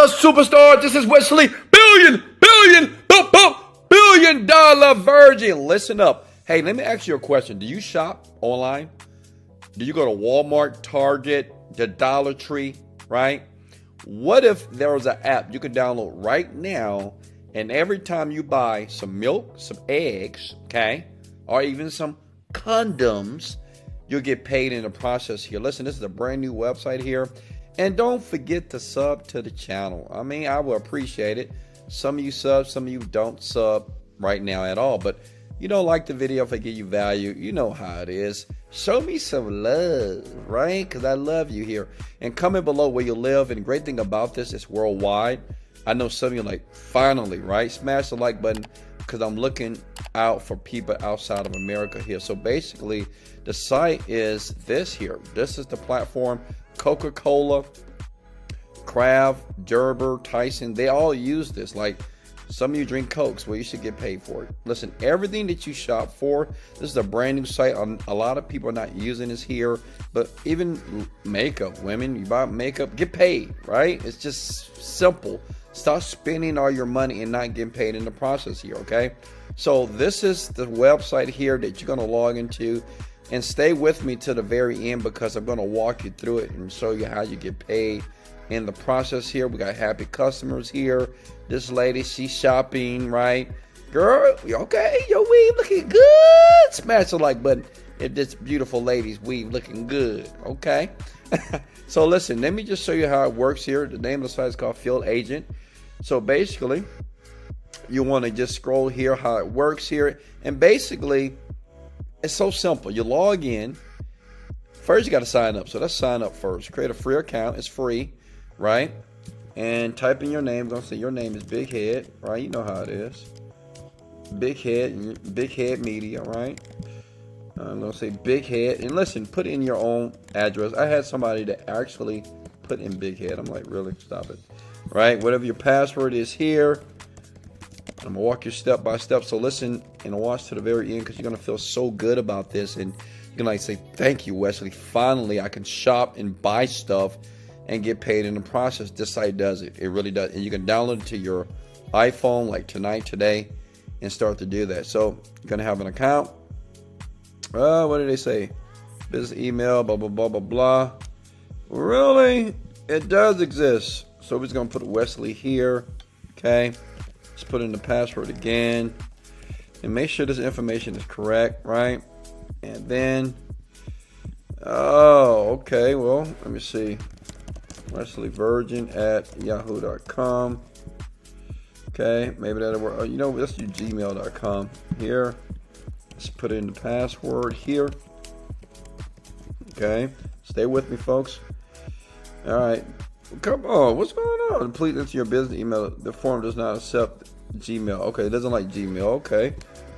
superstar. This is Wesley billion dollar virgin. Listen up. Hey, let me ask you a question. Do you shop online? Do you go to Walmart, Target, the Dollar Tree, right? What if there was an app you could download right now, and every time you buy some milk, some eggs, okay, or even some condoms, you'll get paid in the process here. Listen, this is a brand new website here. And don't forget to sub to the channel. I mean, I will appreciate it. Some of you sub, some of you don't sub right now at all. But you don't like the video if I give you value. You know how it is. Show me some love, right? Because I love you here. And comment below where you live. And the great thing about this, it's worldwide. I know some of you are like, finally, right? Smash the like button because I'm looking out for people outside of America here. So basically, the site is this here. This is the platform. Coca-Cola, Kraft, Gerber, Tyson, they all use this. Like, some of you drink Cokes, well, you should get paid for it. Listen, everything that you shop for, this is a brand new site. A lot of people are not using this here, but even makeup, women, you buy makeup, get paid, right? It's just simple. Stop spending all your money and not getting paid in the process here, okay? So this is the website here that you're going to log into. And stay with me to the very end because I'm going to walk you through it and show you how you get paid in the process here. We got happy customers here. This lady, she's shopping, right? Girl, okay, your weave looking good. Smash the like button if this beautiful lady's weave looking good, okay? So listen, let me just show you how it works here. The name of the site is called Field Agent. So basically, you want to just scroll here, how it works here. And basically, it's so simple. You log in. First, you got to sign up. So let's sign up first. Create a free account. It's free, right? And type in your name. I'm going to say your name is Big Head, right? You know how it is. Big Head Media, right? I'm going to say Big Head. And listen, put in your own address. I had somebody that actually put in Big Head. I'm like, really? Stop it. Right? Whatever your password is here. I'm going to walk you step by step. So listen and watch to the very end because you're going to feel so good about this. And you're going to say, thank you, Wesley. Finally, I can shop and buy stuff and get paid in the process. This site does it. It really does. And you can download it to your iPhone like tonight, today, and start to do that. So you're going to have an account. What did they say? Business email, blah, blah, blah, blah, blah. Really? It does exist. So we're just going to put Wesley here. Okay. Let's put in the password again and make sure this information is correct, right? And then, okay, well, let me see. Wesley Virgin at yahoo.com. Okay, maybe that'll work. You know, let's do gmail.com here. Let's put in the password here. Okay, stay with me, folks. All right. Come on, what's going on? Please enter your business email. The form does not accept Gmail. Okay, it doesn't like Gmail. Okay,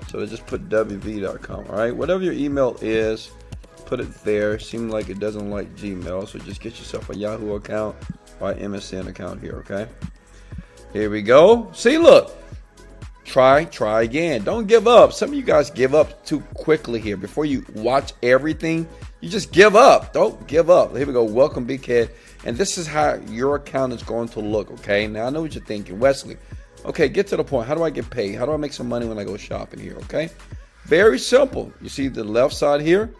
so just put wv.com. All right, whatever your email is, put it there. Seems like it doesn't like Gmail, so just get yourself a Yahoo account or an MSN account here. Okay, here we go. See, look. Try again. Don't give up. Some of you guys give up too quickly here. Before you watch everything, you just give up. Don't give up. Here we go. Welcome, Big Head. And this is how your account is going to look, okay? Now, I know what you're thinking. Wesley, okay, get to the point. How do I get paid? How do I make some money when I go shopping here, okay? Very simple. You see the left side here?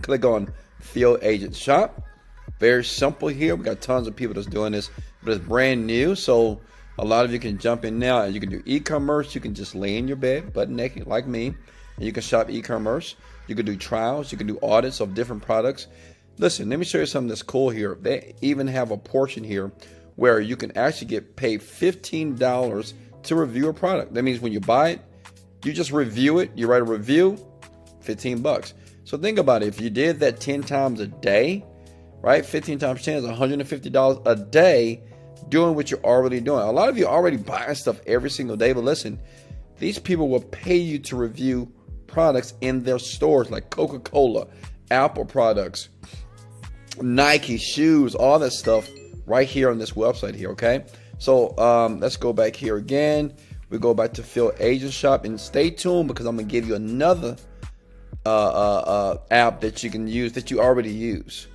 Click on Field Agent Shop. Very simple here. We got tons of people that's doing this, but it's brand new, so a lot of you can jump in now. You can do e-commerce. You can just lay in your bed, butt naked, like me, and you can shop e-commerce. You can do trials. You can do audits of different products. Listen, let me show you something that's cool here. They even have a portion here where you can actually get paid $15 to review a product. That means when you buy it, you just review it. You write a review, $15. So think about it. If you did that 10 times a day, right? 15 times 10 is $150 a day doing what you're already doing. A lot of you are already buying stuff every single day, but listen, these people will pay you to review products in their stores like Coca-Cola, Apple products, Nike shoes, all that stuff right here on this website here, okay? So let's go back here again. We go back to Field Agent Shop and stay tuned because I'm going to give you another app that you can use that you already use.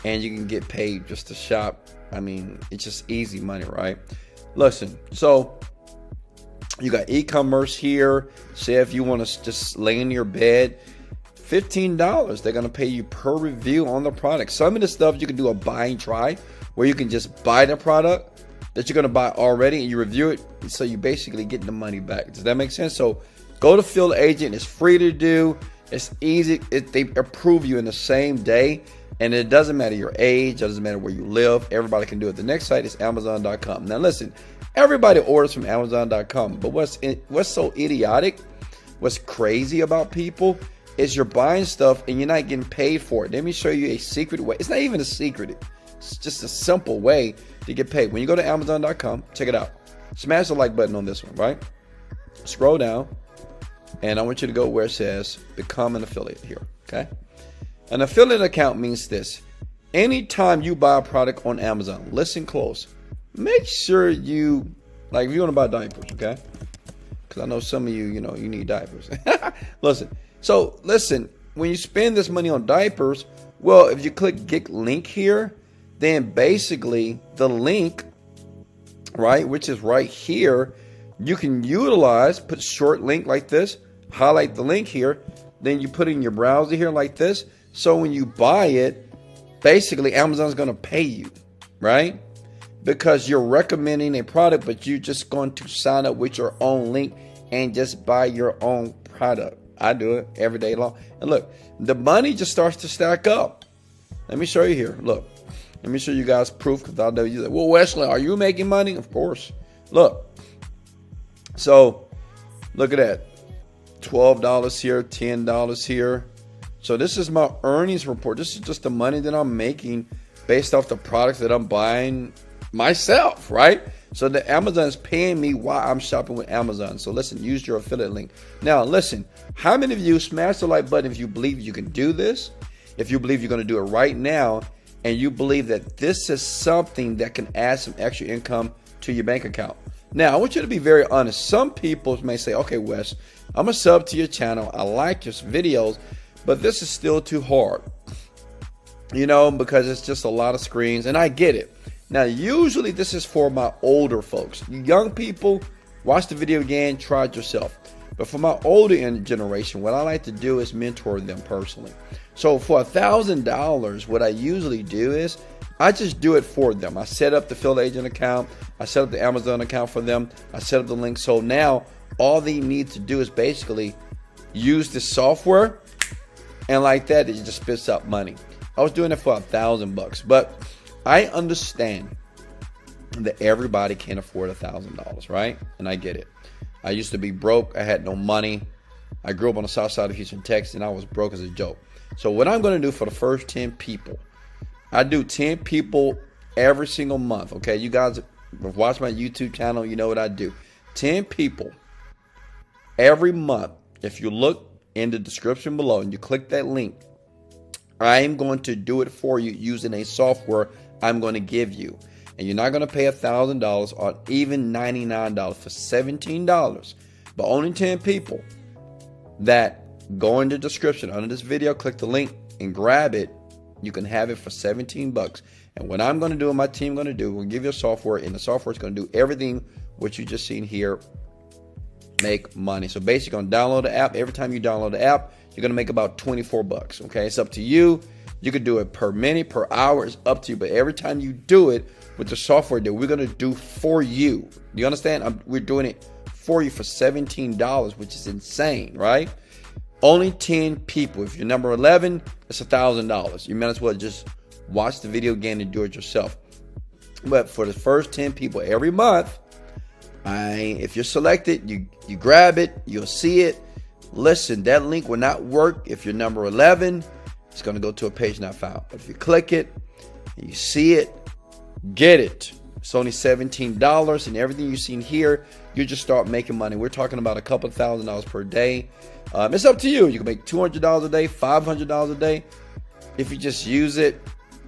And you can get paid just to shop I mean, it's just easy money, right? Listen, so you got e-commerce here. Say if you want to just lay in your bed, $15. They're going to pay you per review on the product. Some of the stuff you can do a buy and try, where you can just buy the product that you're going to buy already and you review it. So you basically get the money back. Does that make sense? So go to Field Agent. It's free to do. It's easy. They approve you in the same day. And it doesn't matter your age. It doesn't matter where you live. Everybody can do it. The next site is Amazon.com. Now listen, everybody orders from Amazon.com. But what's so idiotic, what's crazy about people is you're buying stuff and you're not getting paid for it. Let me show you a secret way. It's not even a secret. It's just a simple way to get paid. When you go to Amazon.com, check it out. Smash the like button on this one, right? Scroll down. And I want you to go where it says become an affiliate here, okay? An affiliate account means this. Anytime you buy a product on Amazon, listen close. Make sure you, like if you want to buy diapers, okay? Because I know some of you, you need diapers. Listen, when you spend this money on diapers, well, if you click get link here, then basically the link, right, which is right here, you can utilize, put short link like this, highlight the link here, then you put it in your browser here like this. So when you buy it, basically Amazon's going to pay you, right? Because you're recommending a product, but you're just going to sign up with your own link and just buy your own product. I do it every day long. And look, the money just starts to stack up. Let me show you here. Look, let me show you guys proof, because I know you're like, well, Wesley, are you making money? Of course. Look. So look at that. $12 here, $10 here. So this is my earnings report. This is just the money that I'm making based off the products that I'm buying myself, right? So the Amazon is paying me while I'm shopping with Amazon. So listen, use your affiliate link. Now listen, how many of you smash the like button if you believe you can do this? If you believe you're going to do it right now, and you believe that this is something that can add some extra income to your bank account. Now, I want you to be very honest. Some people may say, okay, Wes, I'm a sub to your channel. I like your videos, but this is still too hard, because it's just a lot of screens, and I get it. Now, usually this is for my older folks. You young people, watch the video again, try it yourself. But for my older generation, what I like to do is mentor them personally. So for $1,000, what I usually do is I just do it for them. I set up the Field Agent account. I set up the Amazon account for them. I set up the link. So now all they need to do is basically use the software, and like that, it just spits out money. I was doing it for $1,000, but I understand that everybody can't afford $1,000, right? And I get it. I used to be broke. I had no money. I grew up on the south side of Houston, Texas, and I was broke as a joke. So what I'm going to do for the first 10 people, I do 10 people every single month, okay? You guys have watched my YouTube channel, you know what I do. 10 people every month. If you look in the description below and you click that link, I am going to do it for you using a software I'm going to give you. And you're not going to pay $1,000 or even $99 for $17. But only 10 people that go in the description under this video, click the link and grab it. You can have it for $17. And what I'm going to do and my team going to do, we'll give you a software, and the software is going to do everything what you just seen here. Make money. So basically, you're going to download the app. Every time you download the app, you're going to make about $24. Okay, it's up to you. You could do it per minute, per hour. It's up to you. But every time you do it with the software that we're going to do for you, do you understand? We're doing it for you for $17, which is insane, right? Only 10 people. If you're number 11, it's $1,000. You might as well just watch the video again and do it yourself. But for the first 10 people every month, if you're selected, you grab it, you'll see it. Listen, that link will not work if you're number 11. It's going to go to a page not found. But if you click it and you see it, get it. It's only $17, and everything you've seen here, you just start making money. We're talking about a couple $1,000s per day. It's up to you. You can make $200 a day, $500 a day. If you just use it,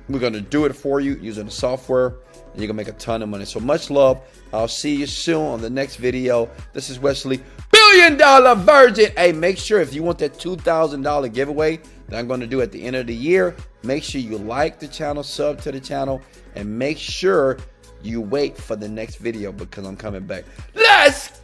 we're going to do it for you using the software, and you're going to make a ton of money. So much love. I'll see you soon on the next video. This is Wesley, $1 Billion Virgin. Hey, make sure if you want that $2,000 giveaway, that I'm going to do at the end of the year. Make sure you like the channel, sub to the channel, and make sure you wait for the next video because I'm coming back. Let's